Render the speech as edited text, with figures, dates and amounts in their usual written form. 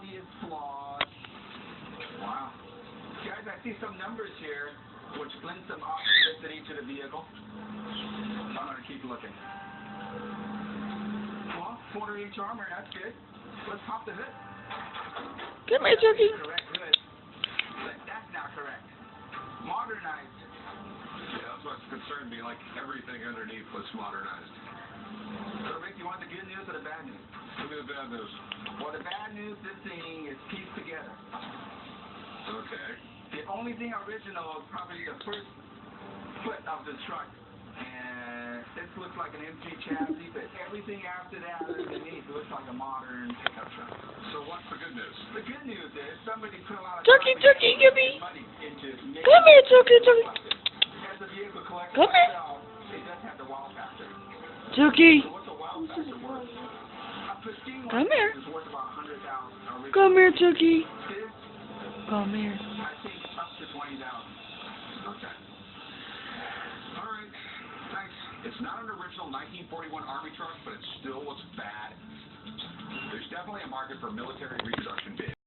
obvious flaws. Wow. Guys, I see some numbers here which lend some authenticity to the vehicle. I'm going to keep looking. Well, 4-inch armor, that's good. Let's pop the hood. Come here, Suki. Correct hood. But that's not correct. Modernized. Yeah, that's what's concerned me. Like everything underneath was modernized. So, Rick, you want the good news or the bad news? Look at the bad news. Well, the bad news, this thing is pieced together. Okay. The only thing original is probably the first foot of the truck. And this looks like an MC chassis, but everything after that underneath looks like a modern pickup truck. So what's the good news? The good news is somebody put a lot of Suki, Suki, give me. money into Come here, Suki, Suki. As the vehicle collector Come here. itself, it does have the wow factor. Suki. So what's a wow factor worth? A pristine Come one here. is worth about $100,000. Come here, Suki. This, Come here. I think up to $20,000. Okay. All right. Thanks. It's not an original 1941 Army truck, but it still looks bad. There's definitely a market for military reconstruction bids.